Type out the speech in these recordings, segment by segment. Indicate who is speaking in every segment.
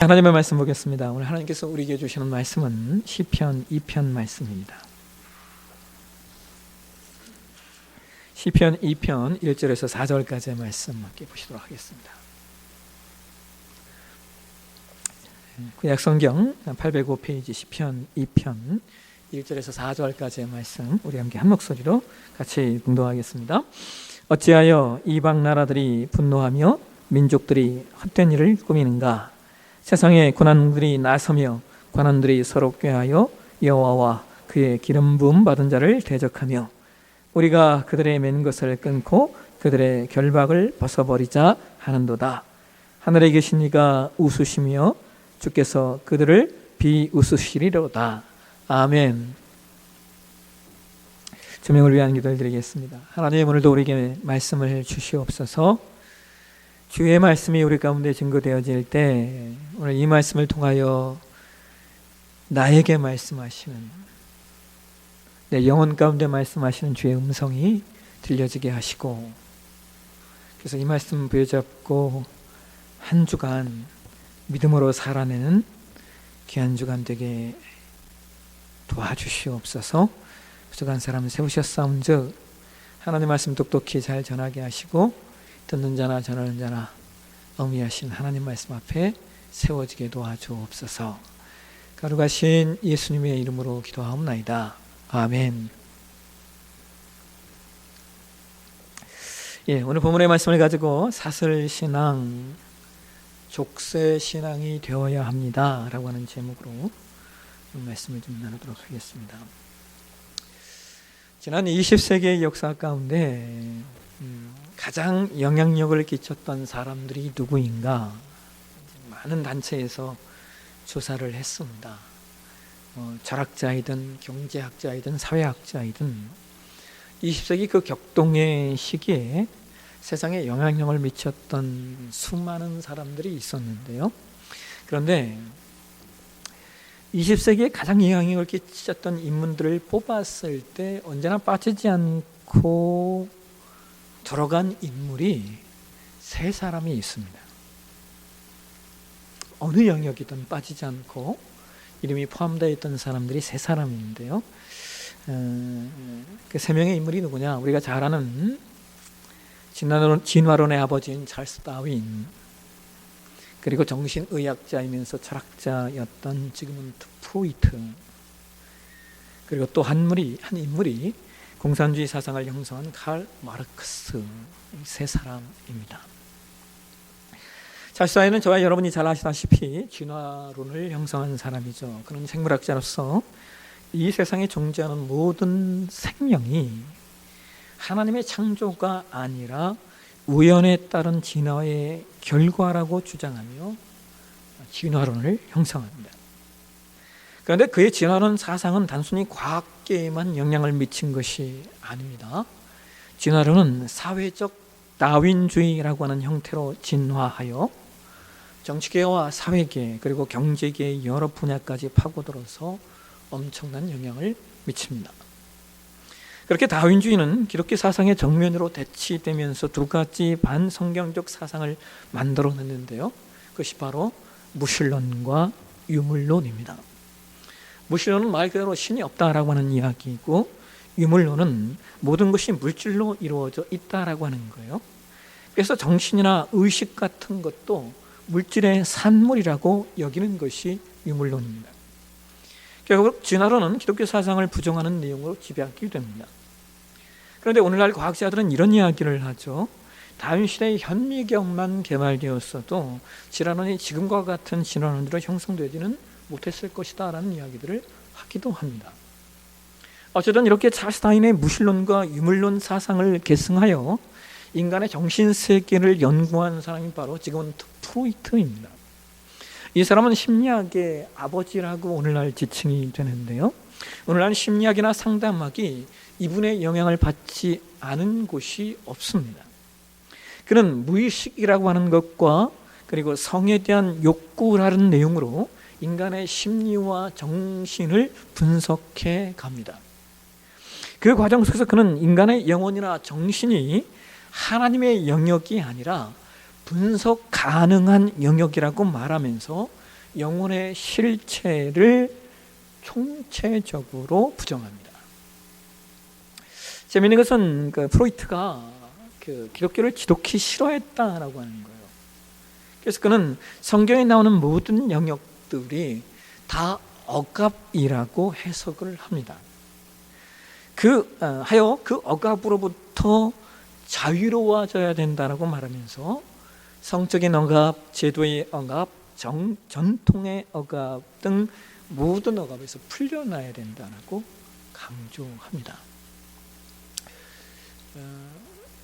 Speaker 1: 하나님의 말씀 보겠습니다. 오늘 하나님께서 우리에게 주시는 말씀은 시편 2편 말씀입니다. 시편 2편 1절에서 4절까지의 말씀 함께 보시도록 하겠습니다. 구약성경 805페이지 시편 2편 1절에서 4절까지의 말씀 우리 함께 한 목소리로 같이 봉독하겠습니다. 어찌하여 이방 나라들이 분노하며 민족들이 헛된 일을 꾸미는가? 세상에 고난들이 나서며 관원들이 서로 꾀하여 여호와와 그의 기름 부음 받은 자를 대적하며 우리가 그들의 맨 것을 끊고 그들의 결박을 벗어버리자 하는도다. 하늘에 계신 이가 웃으시며 주께서 그들을 비웃으시리로다. 아멘. 주명을 위한 기도를 드리겠습니다. 하나님, 오늘도 우리에게 말씀을 주시옵소서. 주의 말씀이 우리 가운데 증거되어질 때 오늘 이 말씀을 통하여 나에게 말씀하시는, 내 영혼 가운데 말씀하시는 주의 음성이 들려지게 하시고, 그래서 이 말씀 부여잡고 한 주간 믿음으로 살아내는 귀한 주간 되게 도와주시옵소서. 부족한 사람 세우셨사온즉 하나님 말씀 똑똑히 잘 전하게 하시고 듣는 자나 전하는 자나 엄미하신 하나님 말씀 앞에 세워지게 도와주옵소서. 거룩하신 예수님의 이름으로 기도하옵나이다. 아멘. 오늘 본문의 말씀을 가지고 사슬신앙, 족쇄신앙이 되어야 합니다 라고 하는 제목으로 말씀을 좀 나누도록 하겠습니다. 지난 20세기의 역사 가운데 가장 영향력을 끼쳤던 사람들이 누구인가? 많은 단체에서 조사를 했습니다. 철학자이든 경제학자이든 사회학자이든 20세기 그 격동의 시기에 세상에 영향력을 미쳤던 수많은 사람들이 있었는데요. 그런데 20세기에 가장 영향력을 끼쳤던 인물들을 뽑았을 때 언제나 빠지지 않고 들어간 인물이 세 사람이 있습니다. 어느 영역이든 빠지지 않고 이름이 포함되어 있던 사람들이 세 사람인데요. 그 세 명의 인물이 누구냐? 우리가 잘 아는 진화론의 아버지인 찰스 다윈, 그리고 정신의학자이면서 철학자였던 지금은 프로이트, 그리고 또 한 인물이 공산주의 사상을 형성한 칼 마르크스, 세 사람입니다. 찰스 다윈은 저와 여러분이 잘 아시다시피 진화론을 형성한 사람이죠. 그는 생물학자로서 이 세상에 존재하는 모든 생명이 하나님의 창조가 아니라 우연에 따른 진화의 결과라고 주장하며 진화론을 형성합니다. 그런데 그의 진화론 사상은 단순히 과학계에만 영향을 미친 것이 아닙니다. 진화론은 사회적 다윈주의라고 하는 형태로 진화하여 정치계와 사회계 그리고 경제계의 여러 분야까지 파고들어서 엄청난 영향을 미칩니다. 그렇게 다윈주의는 기독교 사상의 정면으로 대치되면서 두 가지 반성경적 사상을 만들어냈는데요. 그것이 바로 무신론과 유물론입니다. 무신론은 말 그대로 신이 없다라고 하는 이야기이고, 유물론은 모든 것이 물질로 이루어져 있다라고 하는 거예요. 그래서 정신이나 의식 같은 것도 물질의 산물이라고 여기는 것이 유물론입니다. 결국 진화론은 기독교 사상을 부정하는 내용으로 지배하게 됩니다. 그런데 오늘날 과학자들은 이런 이야기를 하죠. 다윈 시대의 현미경만 개발되었어도 진화론이 지금과 같은 진화론으로 형성되지는 못했을 것이다 라는 이야기들을 하기도 합니다. 어쨌든 이렇게 찰스 다윈의 무신론과 유물론 사상을 계승하여 인간의 정신세계를 연구한 사람이 바로 지금은 프로이트입니다. 이 사람은 심리학의 아버지라고 오늘날 지칭이 되는데요. 오늘날 심리학이나 상담학이 이분의 영향을 받지 않은 곳이 없습니다. 그는 무의식이라고 하는 것과 그리고 성에 대한 욕구라는 내용으로 인간의 심리와 정신을 분석해 갑니다. 그 과정 속에서 그는 인간의 영혼이나 정신이 하나님의 영역이 아니라 분석 가능한 영역이라고 말하면서 영혼의 실체를 총체적으로 부정합니다. 재미있는 것은 프로이트가 기독교를 지독히 싫어했다라고 하는 거예요. 그래서 그는 성경에 나오는 모든 영역들이 다 억압이라고 해석을 합니다. 하여 그 억압으로부터 자유로워져야 된다라고 말하면서 성적인 억압, 제도의 억압, 전통의 억압 등 모든 억압에서 풀려나야 된다라고 강조합니다.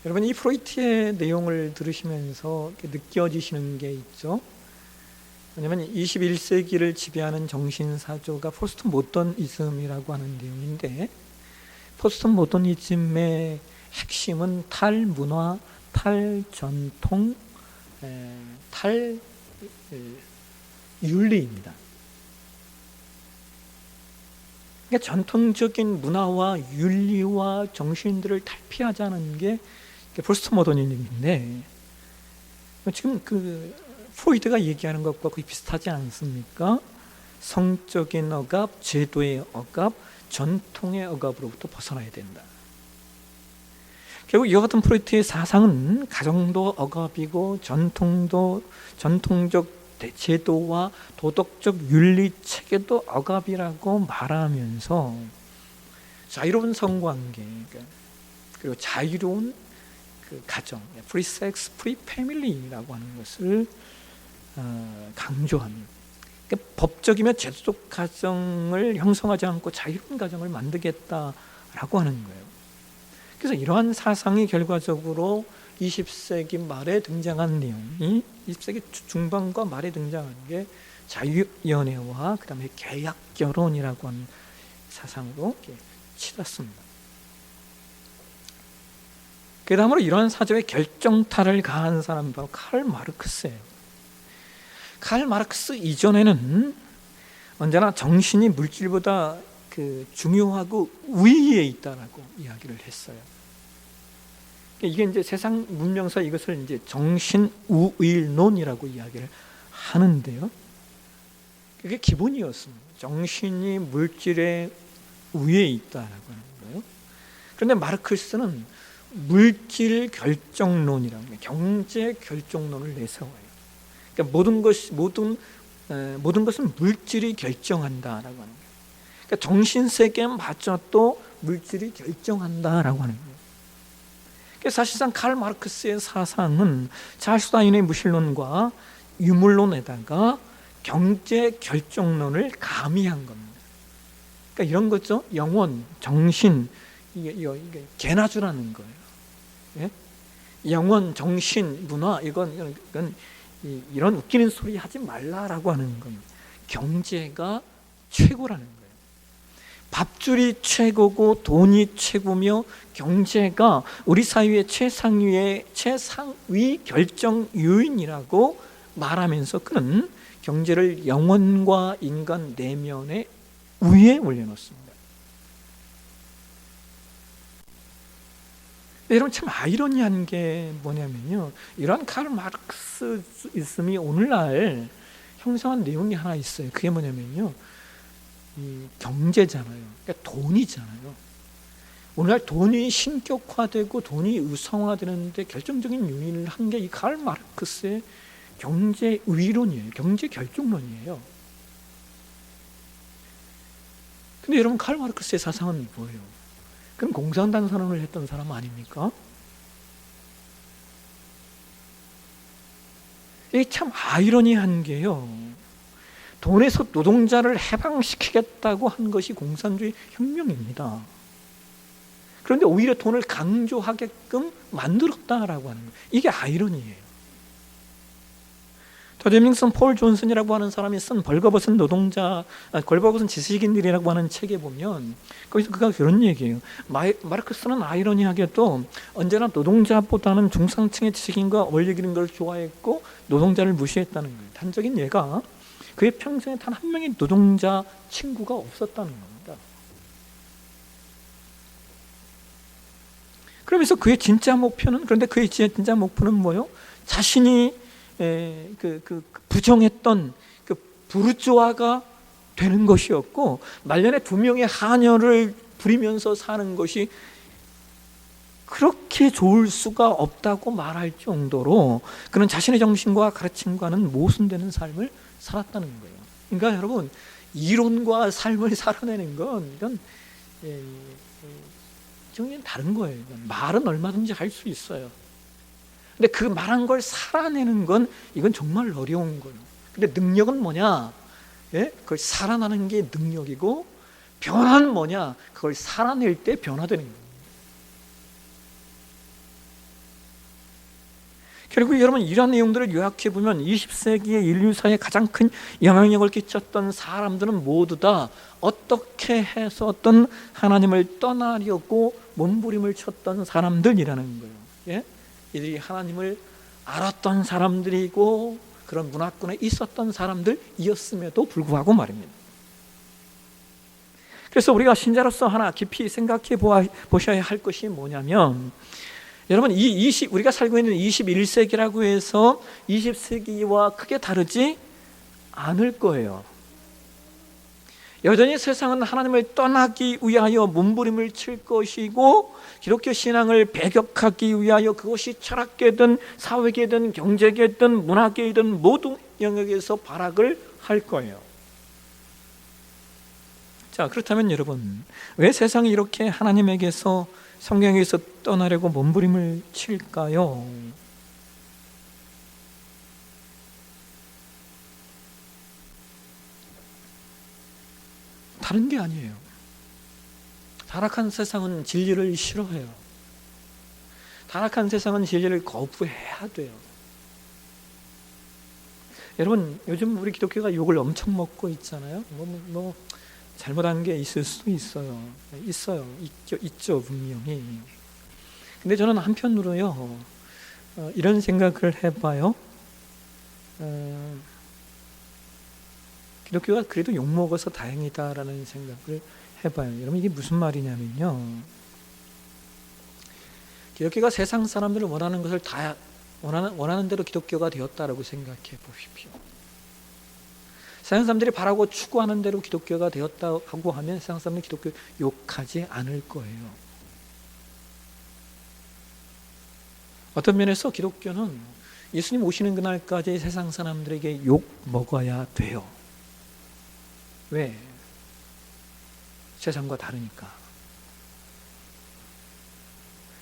Speaker 1: 여러분, 이 프로이트의 내용을 들으시면서 느껴지시는 게 있죠. 왜냐하면 21세기를 지배하는 정신사조가 포스트 모더니즘이라고 하는 내용인데, 포스트 모더니즘의 핵심은 탈문화, 탈전통, 탈윤리입니다. 그러니까 전통적인 문화와 윤리와 정신들을 탈피하자는 게 포스트 모더니즘인데, 지금 프로이드가 얘기하는 것과 거의 비슷하지 않습니까? 성적인 억압, 제도의 억압, 전통의 억압으로부터 벗어나야 된다. 결국 이와 같은 프로이트의 사상은 가정도 억압이고 전통적 제도와 도덕적 윤리 체계도 억압이라고 말하면서 자유로운 성관계, 그리고 자유로운 가정, free sex, free family라고 하는 것을 강조합니다. 그러니까 법적이며 제도적 가정을 형성하지 않고 자유로운 가정을 만들겠다라고 하는 거예요. 그래서 이러한 사상이 결과적으로 20세기 말에 등장한 내용이 20세기 중반과 말에 등장한 게 자유연애와 그 다음에 계약결혼이라고 하는 사상으로 치닫습니다. 그 다음으로 이러한 사조에 결정타를 가한 사람이 바로 칼 마르크스예요. 칼 마르크스 이전에는 언제나 정신이 물질보다 중요하고 우위에 있다라고 이야기를 했어요. 이게 이제 세상 문명사 이것을 이제 정신우일론이라고 이야기를 하는데요. 그게 기본이었습니다. 정신이 물질의 위에 있다라고 하는 거예요. 그런데 마르크스는 물질 결정론이라고 해요. 경제 결정론을 내세워요. 그러니까 모든 것은 물질이 결정한다라고 하는 거예요. 그러니까 정신세계마저도 물질이 결정한다라고 하는 거예요. 그래서 사실상 칼 마르크스의 사상은 찰스 다윈의 무신론과 유물론에다가 경제 결정론을 가미한 겁니다. 그러니까 이런 거죠. 영혼, 정신, 이게 개나주라는 거예요. 예? 영혼, 정신, 문화 이건 이런 웃기는 소리 하지 말라라고 하는 겁니다. 경제가 최고라는 거예요. 밥줄이 최고고 돈이 최고며 경제가 우리 사회의 최상위 결정 요인이라고 말하면서 그는 경제를 영혼과 인간 내면의 위에 올려놓습니다. 여러분, 참 아이러니한 게 뭐냐면요, 이런 카르 마르크스이즘이 오늘날 형성한 내용이 하나 있어요. 그게 뭐냐면요, 이 경제잖아요. 그러니까 돈이잖아요. 오늘날 돈이 신격화되고 돈이 우상화되는데 결정적인 요인을 한 게 이 카르 마르크스의 경제 위론이에요. 경제 결정론이에요. 근데 여러분, 카르 마르크스의 사상은 뭐예요? 그럼 공산당 선언을 했던 사람 아닙니까? 이게 참 아이러니한 게요, 돈에서 노동자를 해방시키겠다고 한 것이 공산주의 혁명입니다. 그런데 오히려 돈을 강조하게끔 만들었다라고 하는 거예요. 이게 아이러니예요. 더제밍슨 폴 존슨이라고 하는 사람이 쓴 벌거벗은 지식인들이라고 하는 책에 보면 거기서 그가 그런 얘기예요. 마르크스는 아이러니하게도 언제나 노동자보다는 중상층의 지식인과 어울리는 걸 좋아했고 노동자를 무시했다는 거예요. 단적인 예가 그의 평생에 단 한 명의 노동자 친구가 없었다는 겁니다. 그러면서 그의 진짜 목표는 뭐요? 자신이 부정했던 부르주아가 되는 것이었고, 말년에 2명의 하녀를 부리면서 사는 것이 그렇게 좋을 수가 없다고 말할 정도로 그는 자신의 정신과 가르침과는 모순되는 삶을 살았다는 거예요. 그러니까 여러분, 이론과 삶을 살아내는 건 이건 좀 다른 거예요. 말은 얼마든지 할 수 있어요. 근데 그 말한 걸 살아내는 건 이건 정말 어려운 거예요. 근데 능력은 뭐냐? 그걸 살아나는 게 능력이고, 변화는 뭐냐? 그걸 살아낼 때 변화되는 거예요. 결국 여러분, 이러한 내용들을 요약해 보면 20세기의 인류사에 가장 큰 영향력을 끼쳤던 사람들은 모두 다 어떻게 해서 어떤 하나님을 떠나려고 몸부림을 쳤던 사람들이라는 거예요. 이들이 하나님을 알았던 사람들이고 그런 문화권에 있었던 사람들이었음에도 불구하고 말입니다. 그래서 우리가 신자로서 하나 깊이 생각해 보셔야 할 것이 뭐냐면, 여러분, 우리가 살고 있는 21세기라고 해서 20세기와 크게 다르지 않을 거예요. 여전히 세상은 하나님을 떠나기 위하여 몸부림을 칠 것이고, 기독교 신앙을 배격하기 위하여 그것이 철학계든 사회계든 경제계든 문화계든 모든 영역에서 발악을 할 거예요. 자, 그렇다면 여러분, 왜 세상이 이렇게 하나님에게서, 성경에서 떠나려고 몸부림을 칠까요? 다른 게 아니에요. 타락한 세상은 진리를 싫어해요. 타락한 세상은 진리를 거부해야 돼요. 여러분, 요즘 우리 기독교가 욕을 엄청 먹고 있잖아요. 잘못한 게 있을 수도 있어요. 있죠, 분명히. 근데 저는 한편으로요, 이런 생각을 해봐요. 기독교가 그래도 욕먹어서 다행이다라는 생각을 해봐요. 여러분, 이게 무슨 말이냐면요, 기독교가 세상 사람들을 원하는 것을 다 원하는 대로 기독교가 되었다라고 생각해 보십시오. 세상 사람들이 바라고 추구하는 대로 기독교가 되었다고 하면 세상 사람들은 기독교 욕하지 않을 거예요. 어떤 면에서 기독교는 예수님 오시는 그날까지 세상 사람들에게 욕 먹어야 돼요. 왜? 세상과 다르니까.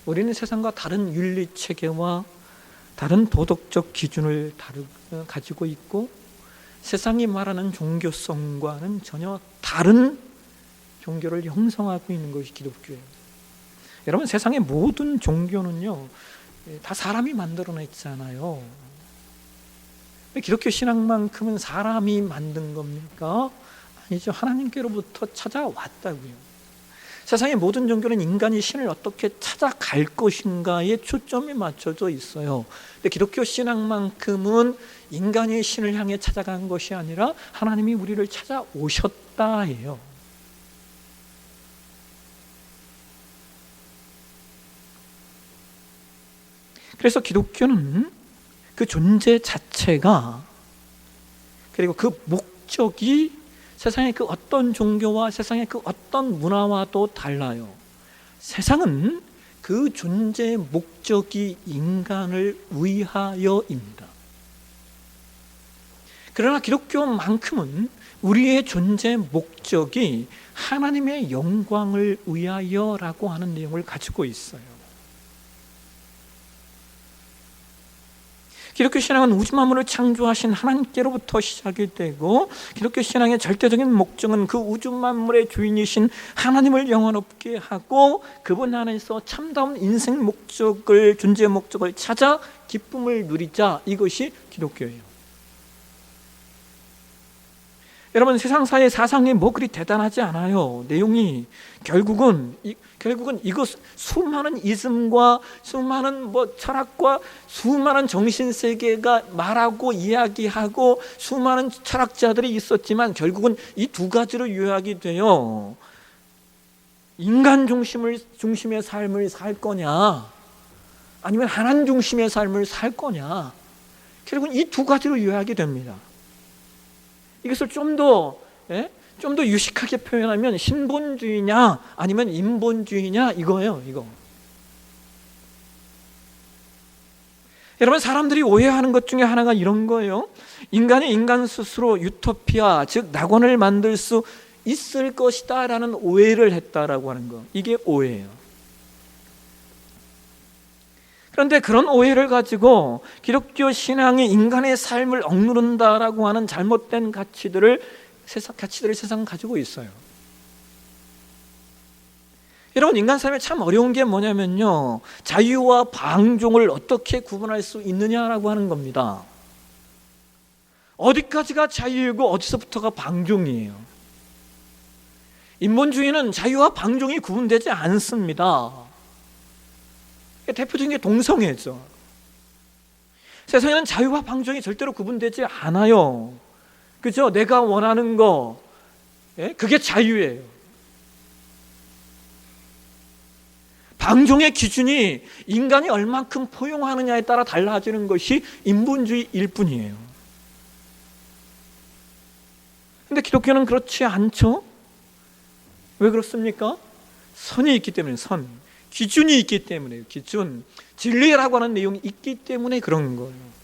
Speaker 1: 우리는 세상과 다른 윤리 체계와 다른 도덕적 기준을 가지고 있고, 세상이 말하는 종교성과는 전혀 다른 종교를 형성하고 있는 것이 기독교예요. 여러분, 세상의 모든 종교는요, 다 사람이 만들어냈잖아요. 기독교 신앙만큼은 사람이 만든 겁니까? 아니죠. 하나님께로부터 찾아왔다고요. 세상의 모든 종교는 인간이 신을 어떻게 찾아갈 것인가에 초점이 맞춰져 있어요. 근데 기독교 신앙만큼은 인간이 신을 향해 찾아간 것이 아니라 하나님이 우리를 찾아오셨다예요. 그래서 기독교는 그 존재 자체가, 그리고 그 목적이 세상의 그 어떤 종교와 세상의 그 어떤 문화와도 달라요. 세상은 그 존재의 목적이 인간을 위하여입니다. 그러나 기독교만큼은 우리의 존재 목적이 하나님의 영광을 위하여라고 하는 내용을 가지고 있어요. 기독교 신앙은 우주 만물을 창조하신 하나님께로부터 시작이 되고, 기독교 신앙의 절대적인 목적은 그 우주 만물의 주인이신 하나님을 영원롭게 하고 그분 안에서 참다운 인생 목적을, 존재의 목적을 찾아 기쁨을 누리자, 이것이 기독교예요. 여러분, 세상사의 사상이 뭐 그리 대단하지 않아요. 내용이 결국은 이것 수많은 이즘과 수많은 철학과 수많은 정신세계가 말하고 이야기하고 수많은 철학자들이 있었지만 결국은 이 두 가지로 요약이 돼요. 인간 중심의 삶을 살 거냐, 아니면 하나님 중심의 삶을 살 거냐. 결국은 이 두 가지로 요약이 됩니다. 이것을 좀 더 유식하게 표현하면 신본주의냐 아니면 인본주의냐 이거예요. 이거. 여러분, 사람들이 오해하는 것 중에 하나가 이런 거예요. 인간이 인간 스스로 유토피아, 즉 낙원을 만들 수 있을 것이다 라는 오해를 했다라고 하는 거. 이게 오해예요. 그런데 그런 오해를 가지고 기독교 신앙이 인간의 삶을 억누른다라고 하는 잘못된 가치들을 세상 가지고 있어요. 여러분, 인간 삶에 참 어려운 게 뭐냐면요, 자유와 방종을 어떻게 구분할 수 있느냐라고 하는 겁니다. 어디까지가 자유이고 어디서부터가 방종이에요. 인본주의는 자유와 방종이 구분되지 않습니다. 대표적인 게 동성애죠. 세상에는 자유와 방종이 절대로 구분되지 않아요. 그죠? 내가 원하는 거, 그게 자유예요. 방종의 기준이 인간이 얼만큼 포용하느냐에 따라 달라지는 것이 인본주의일 뿐이에요. 근데 기독교는 그렇지 않죠? 왜 그렇습니까? 선이 있기 때문에, 기준이 있기 때문에, 진리라고 하는 내용이 있기 때문에 그런 거예요.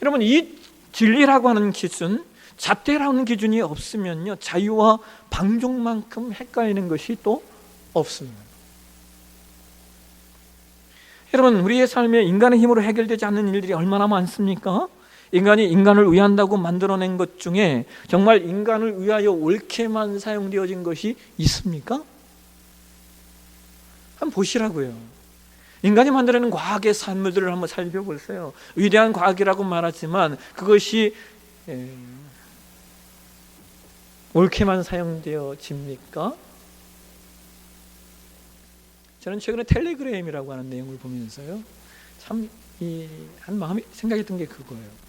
Speaker 1: 여러분, 이 진리라고 하는 기준, 잣대라는 기준이 없으면요, 자유와 방종만큼 헷갈리는 것이 또 없습니다. 여러분, 우리의 삶에 인간의 힘으로 해결되지 않는 일들이 얼마나 많습니까? 인간이 인간을 위한다고 만들어낸 것 중에 정말 인간을 위하여 옳게만 사용되어진 것이 있습니까? 한번 보시라고요. 인간이 만들어낸 과학의 산물들을 한번 살펴보세요. 위대한 과학이라고 말하지만 그것이 옳게만 사용되어집니까? 저는 최근에 텔레그램이라고 하는 내용을 보면서요, 참 한 마음이 생각했던 게 그거예요.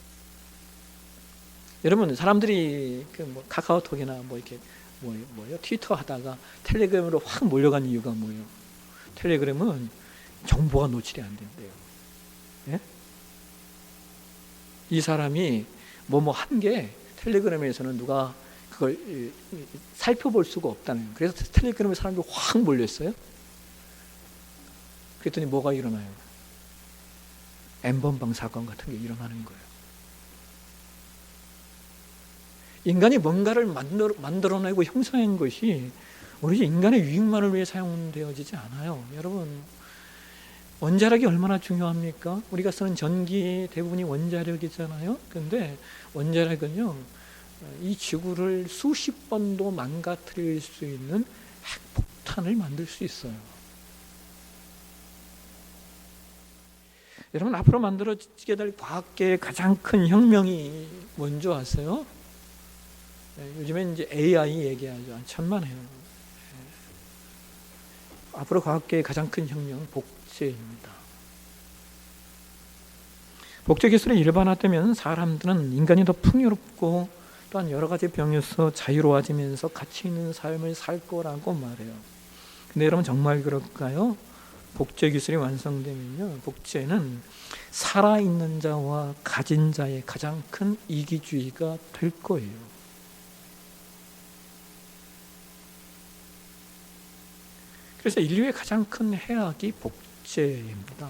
Speaker 1: 여러분, 사람들이 카카오톡이나 이렇게 트위터 하다가 텔레그램으로 확 몰려간 이유가 뭐예요? 텔레그램은 정보가 노출이 안 된대요. 예? 이 사람이 한 게 텔레그램에서는 누가 그걸 살펴볼 수가 없다는 거예요. 그래서 텔레그램에 사람들이 확 몰렸어요. 그랬더니 뭐가 일어나요? N번방 사건 같은 게 일어나는 거예요. 인간이 뭔가를 만들어내고 형성한 것이 오로지 인간의 유익만을 위해 사용되어지지 않아요. 여러분, 원자력이 얼마나 중요합니까? 우리가 쓰는 전기 대부분이 원자력이잖아요. 그런데 원자력은요, 이 지구를 수십 번도 망가뜨릴 수 있는 핵폭탄을 만들 수 있어요. 여러분, 앞으로 만들어지게 될 과학계의 가장 큰 혁명이 뭔지 아세요? 요즘엔 이제 AI 얘기하죠. 천만에요. 앞으로 과학계의 가장 큰 혁명은 복제입니다. 복제 기술이 일반화되면 사람들은 인간이 더 풍요롭고 또한 여러 가지 병에서 자유로워지면서 가치 있는 삶을 살 거라고 말해요. 근데 여러분, 정말 그럴까요? 복제 기술이 완성되면요, 복제는 살아있는 자와 가진 자의 가장 큰 이기주의가 될 거예요. 그래서 인류의 가장 큰 해악이 복제입니다.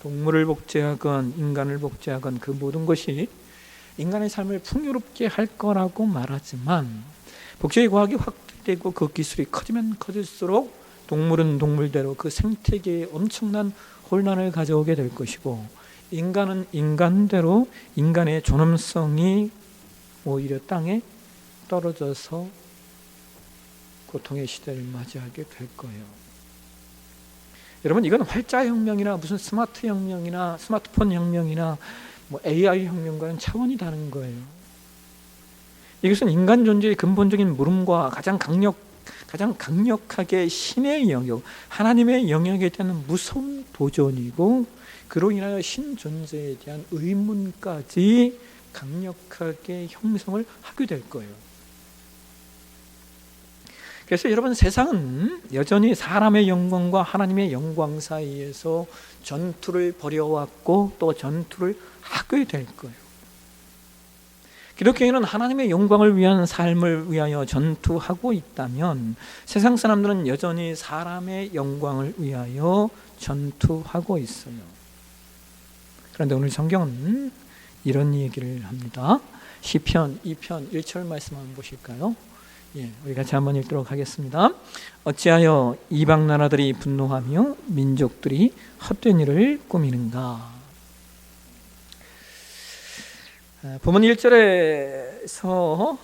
Speaker 1: 동물을 복제하건 인간을 복제하건 그 모든 것이 인간의 삶을 풍요롭게 할 거라고 말하지만, 복제의 과학이 확대되고 그 기술이 커지면 커질수록 동물은 동물대로 그 생태계에 엄청난 혼란을 가져오게 될 것이고, 인간은 인간대로 인간의 존엄성이 오히려 땅에 떨어져서 고통의 시대를 맞이하게 될 거예요. 여러분, 이건 활자혁명이나 무슨 스마트 혁명이나 스마트폰 혁명이나 AI 혁명과는 차원이 다른 거예요. 이것은 인간 존재의 근본적인 물음과 가장 강력하게 신의 영역, 하나님의 영역에 대한 무서운 도전이고, 그로 인하여 신 존재에 대한 의문까지 강력하게 형성을 하게 될 거예요. 그래서 여러분, 세상은 여전히 사람의 영광과 하나님의 영광 사이에서 전투를 벌여왔고 또 전투를 하게 될 거예요. 기독교인은 하나님의 영광을 위한 삶을 위하여 전투하고 있다면 세상 사람들은 여전히 사람의 영광을 위하여 전투하고 있어요. 그런데 오늘 성경은 이런 얘기를 합니다. 시편 2편 1절 말씀 한번 보실까요? 우리 같이 한번 읽도록 하겠습니다. 어찌하여 이방 나라들이 분노하며 민족들이 헛된 일을 꾸미는가. 본문 1절에서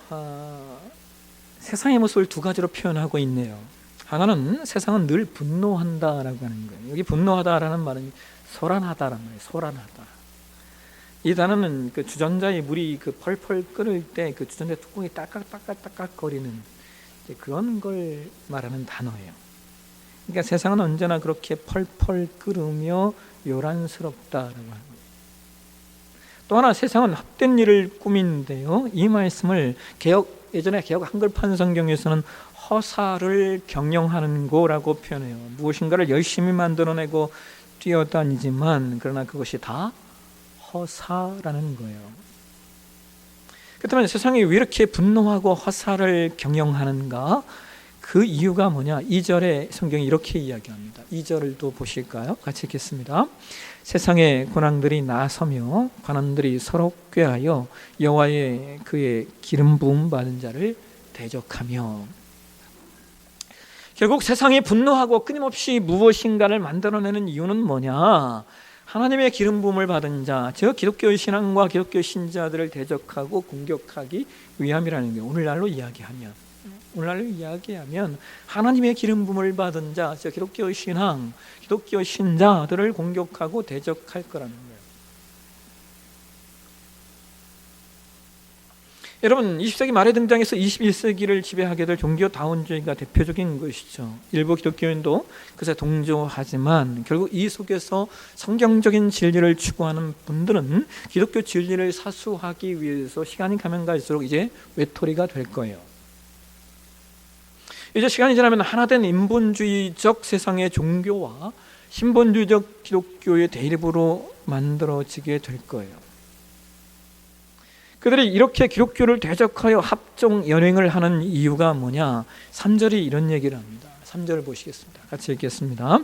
Speaker 1: 세상의 모습을 두 가지로 표현하고 있네요. 하나는 세상은 늘 분노한다라고 하는 거예요. 여기 분노하다라는 말은 소란하다라는 말이에요. 소란하다. 이 단어는 그 주전자의 물이 그 펄펄 끓을 때 그 주전자 뚜껑이 딸깍딸깍 거리는 그런 걸 말하는 단어예요. 그러니까 세상은 언제나 그렇게 펄펄 끓으며 요란스럽다라고 하는 거예요. 또 하나, 세상은 헛된 일을 꾸미는데요. 이 말씀을 예전에 개역 한글판 성경에서는 허사를 경영하는 거라고 표현해요. 무엇인가를 열심히 만들어내고 뛰어다니지만 그러나 그것이 다 허사라는 거예요. 그렇다면 세상이 왜 이렇게 분노하고 허사를 경영하는가? 그 이유가 뭐냐? 2절에 성경이 이렇게 이야기합니다. 2절을 또 보실까요? 같이 읽겠습니다. 세상의 권왕들이 나서며 관원들이 서로 꾀하여 여호와의 그의 기름 부음 받은 자를 대적하며. 결국 세상이 분노하고 끊임없이 무엇인가를 만들어내는 이유는 뭐냐? 하나님의 기름 부음을 받은 자, 즉 기독교 신앙과 기독교 신자들을 대적하고 공격하기 위함이라는 게 오늘날로 이야기하면 하나님의 기름 부음을 받은 자, 즉 기독교 신앙, 기독교 신자들을 공격하고 대적할 거라는 거예요. 여러분, 20세기 말에 등장해서 21세기를 지배하게 될 종교다원주의가 대표적인 것이죠. 일부 기독교인도 그새 동조하지만 결국 이 속에서 성경적인 진리를 추구하는 분들은 기독교 진리를 사수하기 위해서 시간이 가면 갈수록 이제 외톨이가 될 거예요. 이제 시간이 지나면 하나된 인본주의적 세상의 종교와 신본주의적 기독교의 대립으로 만들어지게 될 거예요. 그들이 이렇게 기독교를 대적하여 합종 연행을 하는 이유가 뭐냐? 3절이 이런 얘기를 합니다. 3절을 보시겠습니다. 같이 읽겠습니다.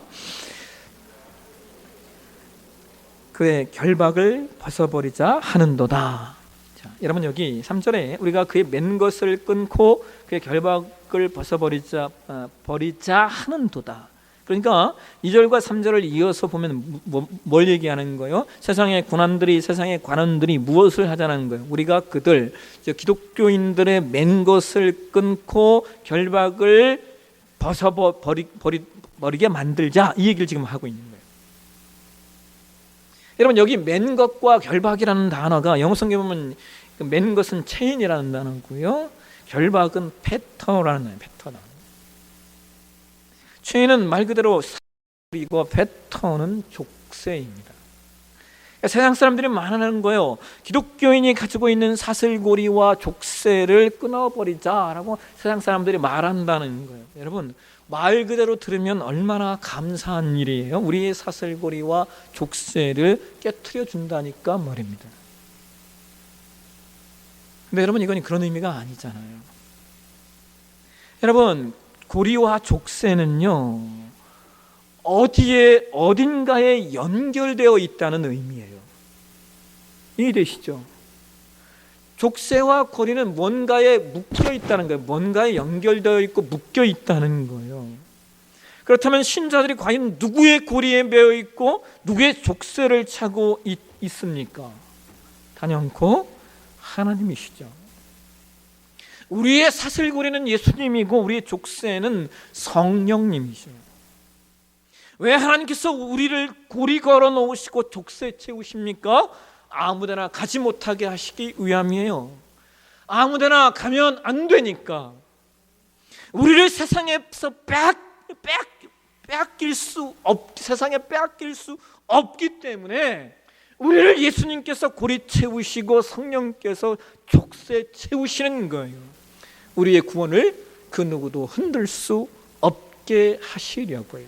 Speaker 1: 그의 결박을 벗어버리자 하는도다. 자, 여러분, 여기 3절에 우리가 그의 맨 것을 끊고 그의 결박을 벗어버리자 하는도다. 그러니까 2절과 3절을 이어서 보면 뭘 얘기하는 거예요? 세상의 군안들이, 세상의 관원들이 무엇을 하자는 거예요? 우리가 그들, 즉 기독교인들의 맨 것을 끊고 결박을 벗어버리게 만들자, 이 얘기를 지금 하고 있는 거예요. 여러분, 여기 맨 것과 결박이라는 단어가 영어 성경에 보면 맨 것은 체인이라는 단어고요, 결박은 패터라는 단어예요. 패터다. 체인은 말 그대로 사슬이고 패턴은 족쇄입니다. 세상 사람들이 말하는 거예요. 기독교인이 가지고 있는 사슬고리와 족쇄를 끊어버리자라고 세상 사람들이 말한다는 거예요. 여러분, 말 그대로 들으면 얼마나 감사한 일이에요. 우리의 사슬고리와 족쇄를 깨트려 준다니까 말입니다. 근데 여러분, 이건 그런 의미가 아니잖아요. 여러분, 고리와 족쇄는요, 어딘가에 연결되어 있다는 의미예요. 이해되시죠? 족쇄와 고리는 뭔가에 묶여 있다는 거예요. 뭔가에 연결되어 있고 묶여 있다는 거예요. 그렇다면 신자들이 과연 누구의 고리에 매여 있고 누구의 족쇄를 차고 있습니까? 단연코 하나님이시죠. 우리의 사슬고리는 예수님이고 우리의 족쇄는 성령님이죠. 왜 하나님께서 우리를 고리 걸어 놓으시고 족쇄 채우십니까? 아무데나 가지 못하게 하시기 위함이에요. 아무데나 가면 안 되니까. 우리를 세상에서 세상에 빼앗길 수 없기 때문에 우리를 예수님께서 고리 채우시고 성령께서 족쇄 채우시는 거예요. 우리의 구원을 그 누구도 흔들 수 없게 하시려고요.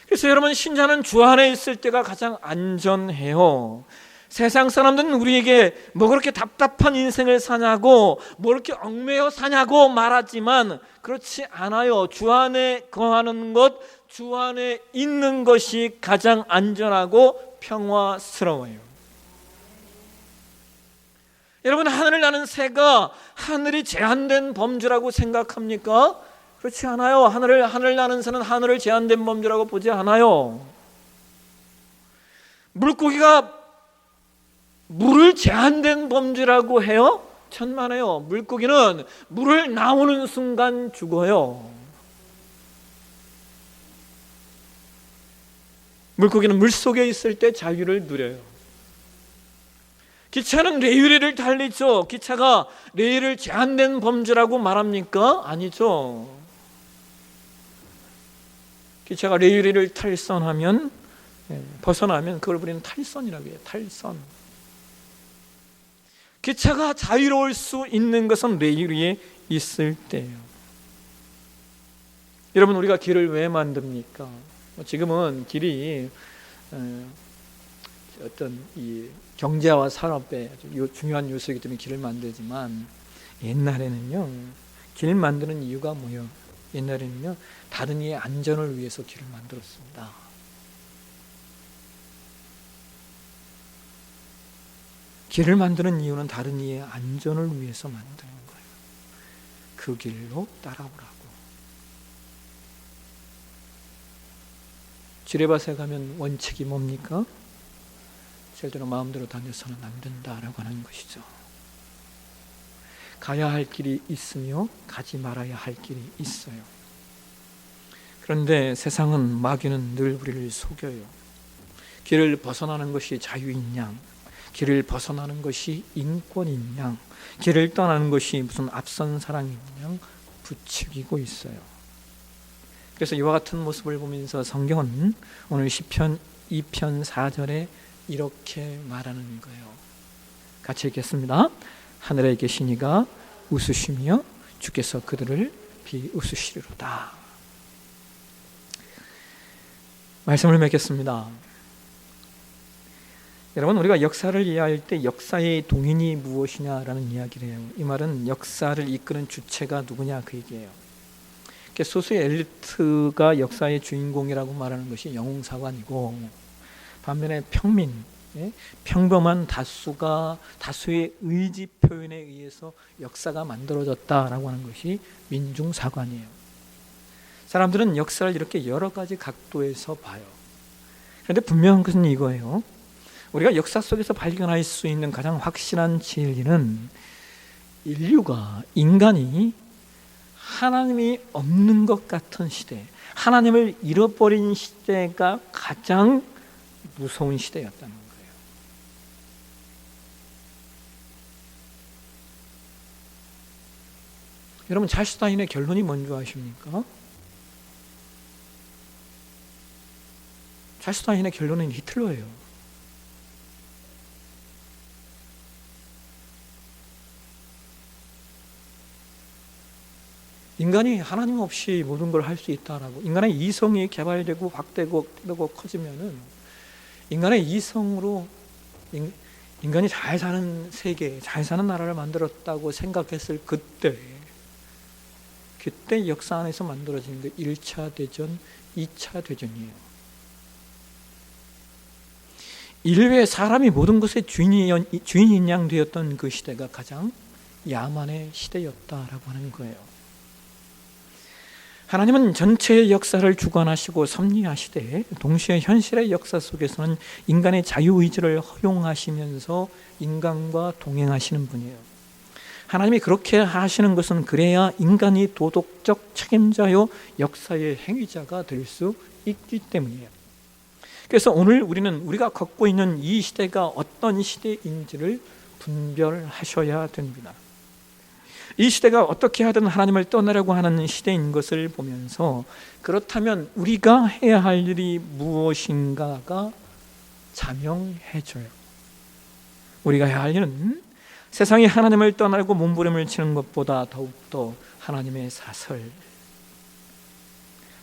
Speaker 1: 그래서 여러분, 신자는 주 안에 있을 때가 가장 안전해요. 세상 사람들은 우리에게 뭐 그렇게 답답한 인생을 사냐고, 뭐 그렇게 얽매여 사냐고 말하지만 그렇지 않아요. 주 안에 거하는 것, 주 안에 있는 것이 가장 안전하고 평화스러워요. 여러분, 하늘을 나는 새가 하늘이 제한된 범주라고 생각합니까? 그렇지 않아요. 하늘 나는 새는 하늘을 제한된 범주라고 보지 않아요. 물고기가 물을 제한된 범주라고 해요? 천만에요. 물고기는 물을 나오는 순간 죽어요. 물고기는 물속에 있을 때 자유를 누려요. 기차는 레일을 달리죠. 기차가 레일을 제한된 범주라고 말합니까? 아니죠. 기차가 레일을 탈선하면, 벗어나면 그걸 우리는 탈선이라고 해요. 탈선. 기차가 자유로울 수 있는 것은 레일 위에 있을 때예요. 여러분, 우리가 길을 왜 만듭니까? 지금은 길이 어떤 이 경제와 산업의 아주 중요한 요소이기 때문에 길을 만들지만, 옛날에는요, 길 만드는 이유가 뭐예요? 옛날에는요, 다른 이의 안전을 위해서 길을 만들었습니다. 길을 만드는 이유는 다른 이의 안전을 위해서 만드는 거예요. 그 길로 따라오라고. 지뢰밭에 가면 원칙이 뭡니까? 절대로 마음대로 다녀서는 안 된다라고 하는 것이죠. 가야 할 길이 있으며 가지 말아야 할 길이 있어요. 그런데 세상은, 마귀는 늘 우리를 속여요. 길을 벗어나는 것이 자유인 양, 길을 벗어나는 것이 인권인 양, 길을 떠나는 것이 무슨 앞선 사랑인 양 부추기고 있어요. 그래서 이와 같은 모습을 보면서 성경은 오늘 시편 2편 4절에 이렇게 말하는 거예요. 같이 읽겠습니다. 하늘에 계신 이가 웃으시며 주께서 그들을 비웃으시리로다. 말씀을 맺겠습니다. 여러분, 우리가 역사를 이해할 때 역사의 동인이 무엇이냐라는 이야기를 해요. 이 말은 역사를 이끄는 주체가 누구냐 그 얘기예요. 소수의 엘리트가 역사의 주인공이라고 말하는 것이 영웅사관이고, 반면에 평민, 평범한 다수의 의지 표현에 의해서 역사가 만들어졌다라고 하는 것이 민중사관이에요. 사람들은 역사를 이렇게 여러 가지 각도에서 봐요. 그런데 분명한 것은 이거예요. 우리가 역사 속에서 발견할 수 있는 가장 확실한 진리는, 인간이 하나님이 없는 것 같은 시대, 하나님을 잃어버린 시대가 가장 무서운 시대였다는 거예요. 여러분, 찰스 다윈의 결론이 뭔지 아십니까? 찰스 다윈의 결론은 히틀러예요. 인간이 하나님 없이 모든 걸 할 수 있다라고, 인간의 이성이 개발되고 확대되고 커지면은 인간의 이성으로 인간이 잘 사는 세계, 잘 사는 나라를 만들었다고 생각했을 그때 역사 안에서 만들어진 게 1차 대전, 2차 대전이에요. 인류의 사람이 모든 것의 주인인 양 되었던 그 시대가 가장 야만의 시대였다라고 하는 거예요. 하나님은 전체의 역사를 주관하시고 섭리하시되, 동시에 현실의 역사 속에서는 인간의 자유의지를 허용하시면서 인간과 동행하시는 분이에요. 하나님이 그렇게 하시는 것은 그래야 인간이 도덕적 책임자요 역사의 행위자가 될 수 있기 때문이에요. 그래서 오늘 우리가 걷고 있는 이 시대가 어떤 시대인지를 분별하셔야 됩니다. 이 시대가 어떻게 하든 하나님을 떠나려고 하는 시대인 것을 보면서, 그렇다면 우리가 해야 할 일이 무엇인가가 자명해져요. 우리가 해야 할 일은 세상이 하나님을 떠나려고 몸부림을 치는 것보다 더욱더 하나님의 사설,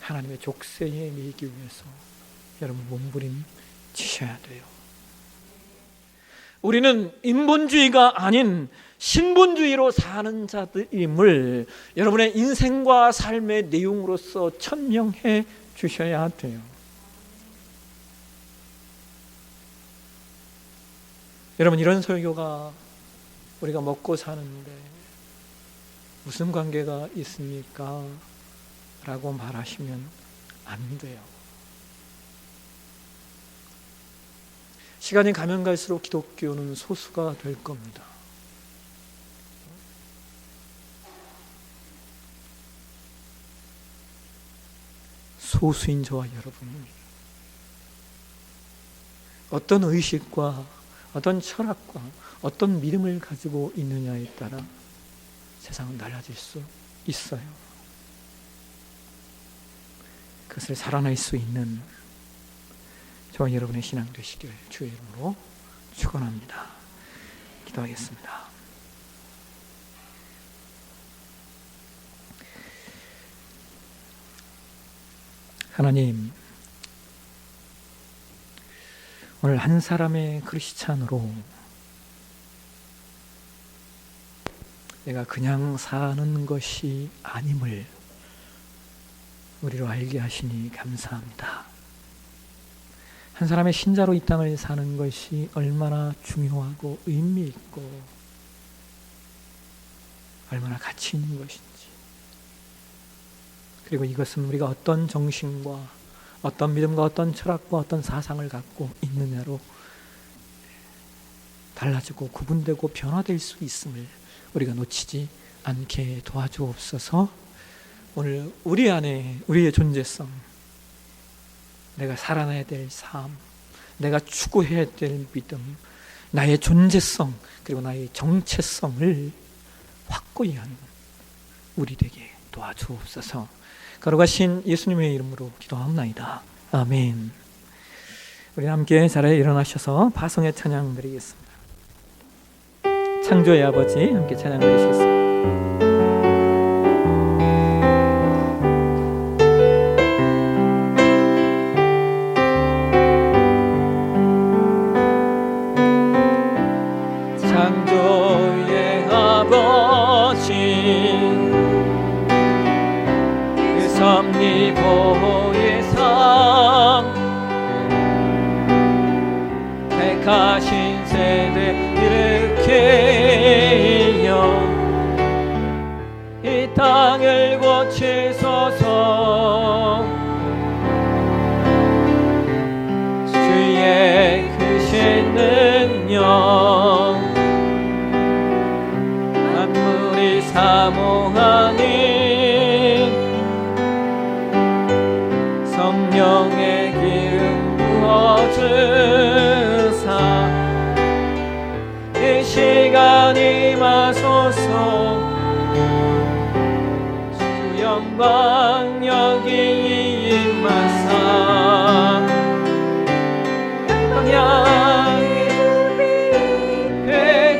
Speaker 1: 하나님의 족쇄에 매이기 위해서 여러분 몸부림 치셔야 돼요. 우리는 인본주의가 아닌 신본주의로 사는 자들임을 여러분의 인생과 삶의 내용으로서 천명해 주셔야 돼요. 여러분, 이런 설교가 우리가 먹고 사는데 무슨 관계가 있습니까? 라고 말하시면 안 돼요. 시간이 가면 갈수록 기독교는 소수가 될 겁니다. 소수인 저와 여러분이 어떤 의식과 어떤 철학과 어떤 믿음을 가지고 있느냐에 따라 세상은 달라질 수 있어요. 그것을 살아낼 수 있는 저와 여러분의 신앙 되시길 주의 이름으로 축원합니다. 기도하겠습니다. 하나님, 오늘 한 사람의 크리스찬으로 내가 그냥 사는 것이 아님을 우리로 알게 하시니 감사합니다. 한 사람의 신자로 이 땅을 사는 것이 얼마나 중요하고 의미 있고 얼마나 가치 있는 것인지, 그리고 이것은 우리가 어떤 정신과 어떤 믿음과 어떤 철학과 어떤 사상을 갖고 있느냐로 달라지고 구분되고 변화될 수 있음을 우리가 놓치지 않게 도와주옵소서. 오늘 우리 안에 우리의 존재성, 내가 살아나야 될 삶, 내가 추구해야 될 믿음, 나의 존재성, 그리고 나의 정체성을 확고히 하는 우리 되게 도와주옵소서. 거룩하신 예수님의 이름으로 기도합나이다. 아멘. 우리 함께 자리에 일어나셔서 파송의 찬양 드리겠습니다. 창조의 아버지 함께 찬양 드리시겠습니다. 창조의 아버지 그 섭리보의 상 택하신 세대 일으키여 이 땅을 고치소서. 주의 크신 능력 만물이 사모하니 성령의 기름 부어주사 이 시간 임하소서. 주 영광 여기 임하사 영향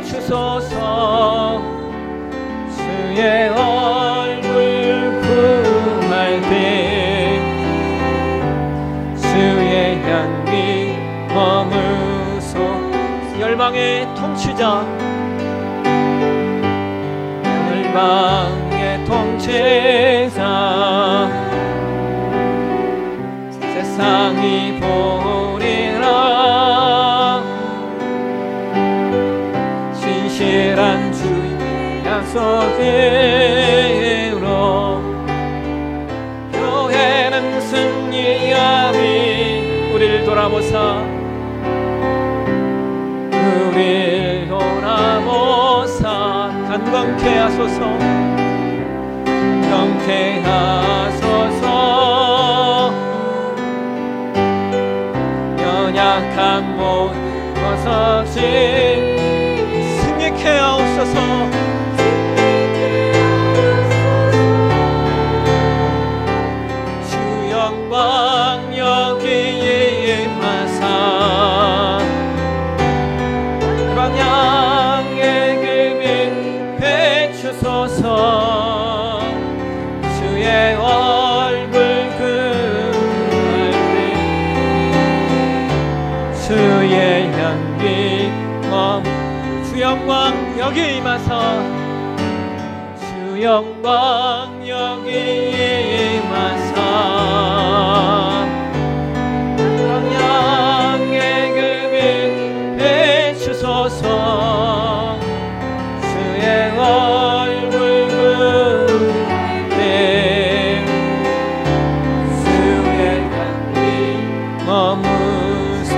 Speaker 1: 비추소서. 주의 얼굴 구할 때 주의 향기 머무소. 열방의 통치자, 열방의 통치자 세상이 보리라. 신실한 주의 약속대로 교회는 승리하리. 우리를 돌아보사 우리를 돌아보사 간광케 하소서. 경쾌하소서. 연약한 몸 벗어진 승리케 하옵소서. 주 영광 여기 임하사 광양의 금이 비추소서. 주의 얼굴 구할 때 주의 향기 여기 임하사 주 영광 여기 임하사 영양의 급을 비추소서 주의 얼굴 그대 주의 향기 머무소서.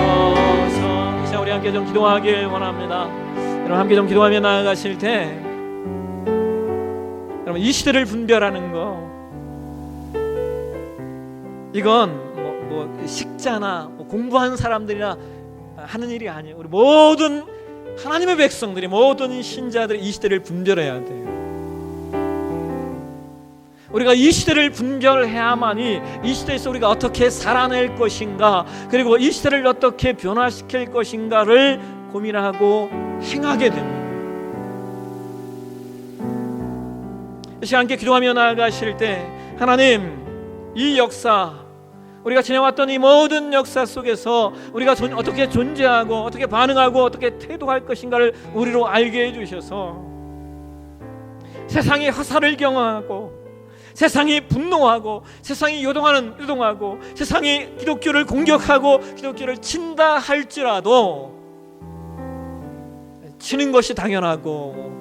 Speaker 1: 이 시간 우리 함께 좀 기도하길 원합니다. 여러분 함께 좀 기도하며 나아가실 때 여러분 이 시대를 분별하는 거 이건 뭐 식자나 공부한 사람들이나 하는 일이 아니에요. 우리 모든 하나님의 백성들이 모든 신자들이 이 시대를 분별해야 돼요. 우리가 이 시대를 분별해야만이 이 시대에서 우리가 어떻게 살아낼 것인가 그리고 이 시대를 어떻게 변화시킬 것인가를 고민하고 행하게 됩니다. 이 시간 함께 기도하며 나아가실 때 하나님 이 역사 우리가 지내왔던 이 모든 역사 속에서 우리가 어떻게 존재하고 어떻게 반응하고 어떻게 태도할 것인가를 우리로 알게 해주셔서 세상이 화살을 경험하고 세상이 분노하고 세상이 요동하고 세상이 기독교를 공격하고 기독교를 친다 할지라도 치는 것이 당연하고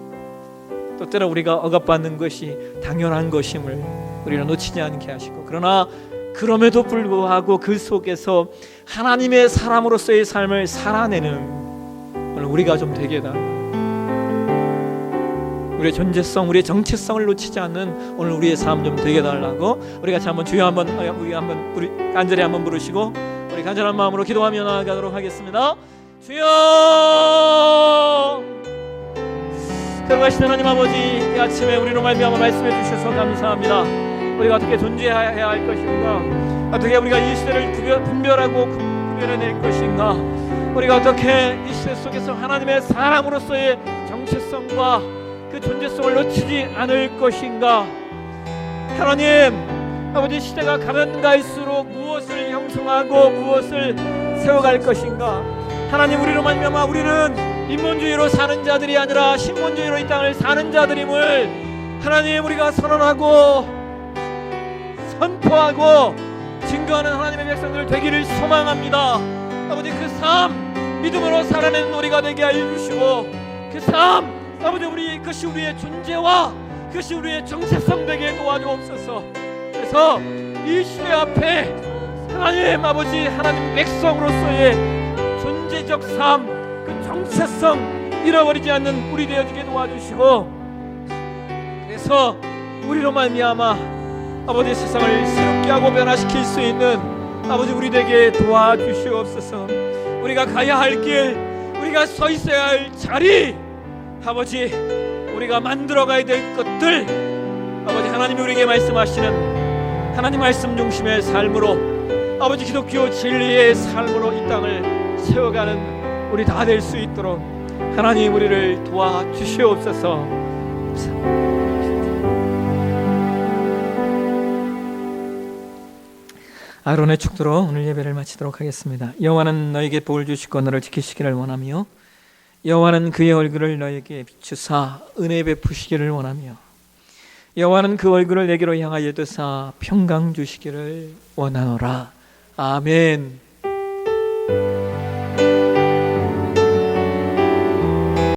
Speaker 1: 또 때로 우리가 억압받는 것이 당연한 것임을 우리는 놓치지 않게 하시고 그러나 그럼에도 불구하고 그 속에서 하나님의 사람으로서의 삶을 살아내는 오늘 우리가 좀 되게 해달라. 우리의 존재성, 우리의 정체성을 놓치지 않는 오늘 우리의 삶 좀 되게 해달라고 우리 같이 한번 주여 우리 간절히 한번 부르시고 우리 간절한 마음으로 기도하며 나아가도록 하겠습니다. 주여 거룩하신 하나님 아버지 이 아침에 우리로 말미암아 말씀해 주셔서 감사합니다. 우리가 어떻게 존재해야 할 것인가 어떻게 우리가 이 시대를 분별하고 구별해낼 것인가 우리가 어떻게 이 시대 속에서 하나님의 사람으로서의 정체성과 그 존재성을 놓치지 않을 것인가 하나님 아버지 시대가 가면 갈수록 무엇을 형성하고 무엇을 세워갈 것인가 하나님 우리로 말미암아 우리는 인본주의로 사는 자들이 아니라 신본주의로 이 땅을 사는 자들임을 하나님 우리가 선언하고 선포하고 증거하는 하나님의 백성들 되기를 소망합니다. 아버지 그 삶 믿음으로 살아내는 우리가 되게 알려주시고 그 삶 아버지 그것이 우리의 존재와 그것이 우리의 정체성 되게 도와주옵소서. 그래서 이 시대 앞에 하나님 아버지 하나님 백성으로서의 존재적 삶 그 정체성 잃어버리지 않는 우리 되어지게 도와주시고 그래서 우리로 말미암아 아버지 세상을 새롭게 하고 변화시킬 수 있는 아버지 우리 되게 도와주시옵소서. 우리가 가야 할 길 우리가 서 있어야 할 자리 아버지 우리가 만들어가야 될 것들 아버지 하나님이 우리에게 말씀하시는 하나님 말씀 중심의 삶으로 아버지 기독교 진리의 삶으로 이 땅을 세워가는 우리 다 될 수 있도록 하나님 우리를 도와주시옵소서. 아론의 축도로 오늘 예배를 마치도록 하겠습니다. 여호와는 너에게 복을 주시고 너를 지키시기를 원하며 여호와는 그의 얼굴을 너에게 비추사 은혜 베푸시기를 원하며 여호와는 그 얼굴을 내게로 향하여 드사 평강 주시기를 원하노라. 아멘.